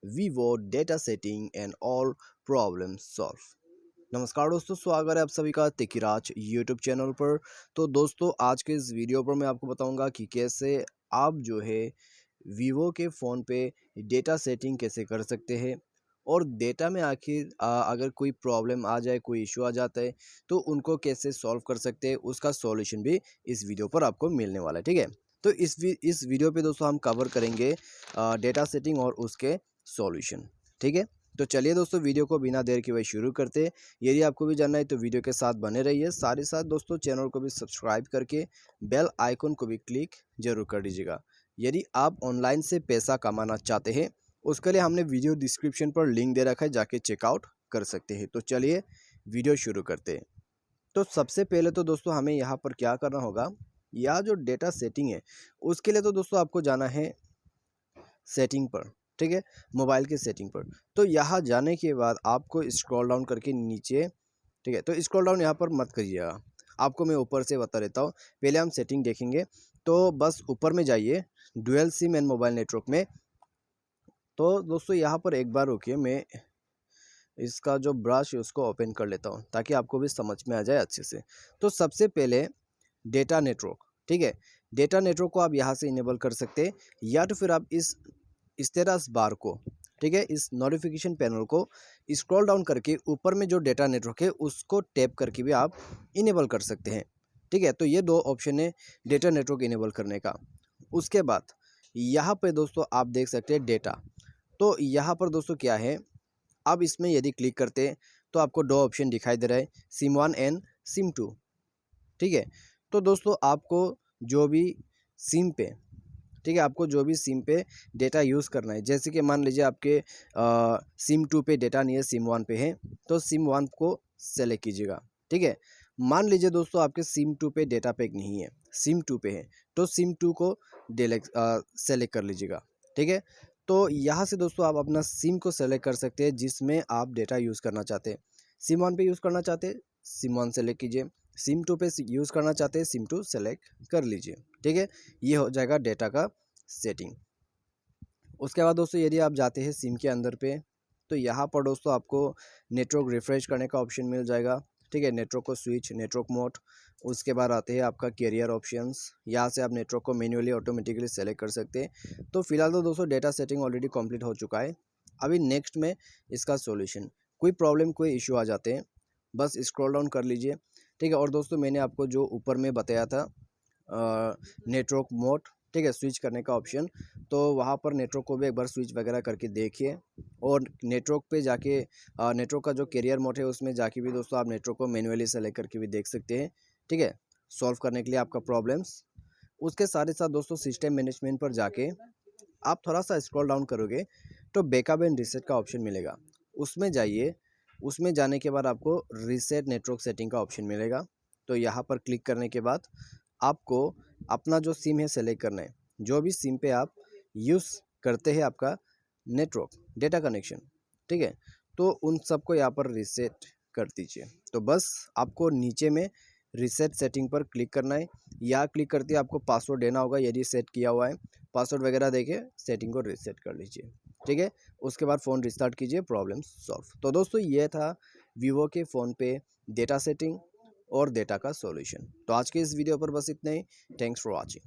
Vivo data setting and all problem solve. नमस्कार दोस्तों, स्वागत है आप सभी का तिकिराज यूट्यूब चैनल पर। तो दोस्तों, आज के इस वीडियो पर मैं आपको बताऊंगा कि कैसे आप जो है वीवो के फ़ोन पे डेटा सेटिंग कैसे कर सकते हैं और डेटा में आखिर अगर कोई प्रॉब्लम आ जाए, कोई इशू आ जाता है तो उनको कैसे सॉल्व कर सकते हैं, उसका सॉल्यूशन भी इस वीडियो पर आपको मिलने वाला है। ठीक है, तो इस वीडियो पे दोस्तों हम कवर करेंगे डेटा सेटिंग और उसके सॉल्यूशन। ठीक है, तो चलिए दोस्तों, वीडियो को बिना देर के वही शुरू करते हैं। यदि आपको भी जानना है तो वीडियो के साथ बने रहिए। साथ ही साथ दोस्तों, चैनल को भी सब्सक्राइब करके बेल आइकन को भी क्लिक जरूर कर दीजिएगा। यदि आप ऑनलाइन से पैसा कमाना चाहते हैं, उसके लिए हमने वीडियो डिस्क्रिप्शन पर लिंक दे रखा है, जाके चेकआउट कर सकते हैं। तो चलिए वीडियो शुरू करते हैं। तो सबसे पहले तो दोस्तों हमें यहाँ पर क्या करना होगा, यह जो डेटा सेटिंग है उसके लिए तो दोस्तों आपको जाना है सेटिंग पर। ठीक है, मोबाइल के सेटिंग पर। तो यहाँ जाने के बाद आपको स्क्रॉल डाउन करके नीचे, ठीक है, तो स्क्रॉल डाउन यहाँ पर मत करिएगा, आपको मैं ऊपर से बता देता हूँ। पहले हम सेटिंग देखेंगे, तो बस ऊपर में जाइए, dual SIM and mobile network में। तो दोस्तों यहाँ पर एक बार रुकिए, मैं इसका जो ब्रश है उसको ओपन कर लेता हूँ ताकि आपको भी समझ में आ जाए अच्छे से। तो सबसे पहले डेटा नेटवर्क, ठीक है, डेटा नेटवर्क को आप यहाँ से इनेबल कर सकते हैं, या तो फिर आप इस स्टेटस बार को, ठीक है, इस नोटिफिकेशन पैनल को स्क्रॉल डाउन करके ऊपर में जो डेटा नेटवर्क है उसको टैप करके भी आप इनेबल कर सकते हैं। ठीक है, तो ये दो ऑप्शन है डेटा नेटवर्क इनेबल करने का। उसके बाद यहाँ पे दोस्तों आप देख सकते हैं डेटा। तो यहाँ पर दोस्तों क्या है, अब इसमें यदि क्लिक करते हैं तो आपको दो ऑप्शन दिखाई दे रहा है, सिम 1 एंड सिम 2। ठीक है, तो दोस्तों आपको जो भी सिम पे, ठीक है, आपको जो भी सिम पे डेटा यूज़ करना है, जैसे कि मान लीजिए आपके सिम 2 पे डेटा नहीं है, सिम 1 पे है, तो सिम 1 को सेलेक्ट कीजिएगा। ठीक है, मान लीजिए दोस्तों आपके सिम 2 पे डेटा पैक नहीं है, सिम 2 पे है, तो सिम 2 को सेलेक्ट कर लीजिएगा। ठीक है, तो यहाँ से दोस्तों आप अपना सिम को सेलेक्ट कर सकते हैं जिसमें आप डेटा यूज़ करना चाहते हैं। सिम 1 पे यूज़ करना चाहते हैं, सिम 1 सेलेक्ट कीजिए। सिम 2 पे यूज़ करना चाहते हैं, सिम 2 सेलेक्ट कर लीजिए। ठीक है, ये हो जाएगा डेटा का सेटिंग। उसके बाद दोस्तों यदि आप जाते हैं सिम के अंदर पे, तो यहाँ पर दोस्तों आपको नेटवर्क रिफ्रेश करने का ऑप्शन मिल जाएगा। ठीक है, नेटवर्क को स्विच, नेटवर्क मोड। उसके बाद आते हैं आपका कैरियर ऑप्शंस, यहाँ से आप नेटवर्क को मैन्युअली ऑटोमेटिकली सेलेक्ट कर सकते हैं। तो फिलहाल तो दोस्तों डेटा सेटिंग ऑलरेडी कंप्लीट हो चुका है। अभी नेक्स्ट में इसका सॉल्यूशन, कोई प्रॉब्लम, कोई इशू आ जाते हैं, बस स्क्रॉल डाउन कर लीजिए। ठीक है, और दोस्तों मैंने आपको जो ऊपर में बताया था नेटवर्क मोड, ठीक है, स्विच करने का ऑप्शन, तो वहाँ पर नेटवर्क को भी एक बार स्विच वगैरह करके देखिए। और नेटवर्क पे जाके नेटवर्क का जो कैरियर मोड है उसमें जाके भी दोस्तों आप नेटवर्क को मैन्युअली सेलेक्ट करके भी देख सकते हैं। ठीक है, सॉल्व करने के लिए आपका प्रॉब्लम्स। उसके साथ ही साथ दोस्तों सिस्टम मैनेजमेंट पर जाके आप थोड़ा सा स्क्रॉल डाउन करोगे तो बैकअप एंड रीसेट का ऑप्शन मिलेगा, उसमें जाइए। उसमें जाने के बाद आपको रीसेट नेटवर्क सेटिंग का ऑप्शन मिलेगा। तो यहाँ पर क्लिक करने के बाद आपको अपना जो सिम है सेलेक्ट करना है, जो भी सिम पे आप यूज़ करते हैं आपका नेटवर्क डेटा कनेक्शन। ठीक है, तो उन सबको यहाँ पर रीसेट कर दीजिए। तो बस आपको नीचे में रीसेट सेटिंग पर क्लिक करना है, या क्लिक करते ही आपको पासवर्ड देना होगा यदि सेट किया हुआ है। पासवर्ड वगैरह देके सेटिंग को रीसेट कर लीजिए। ठीक है, उसके बाद फ़ोन रिस्टार्ट कीजिए, प्रॉब्लम सॉल्व। तो दोस्तों ये था वीवो के फ़ोन पे डेटा सेटिंग और डेटा का सॉल्यूशन। तो आज के इस वीडियो पर बस इतना ही। Thanks for watching.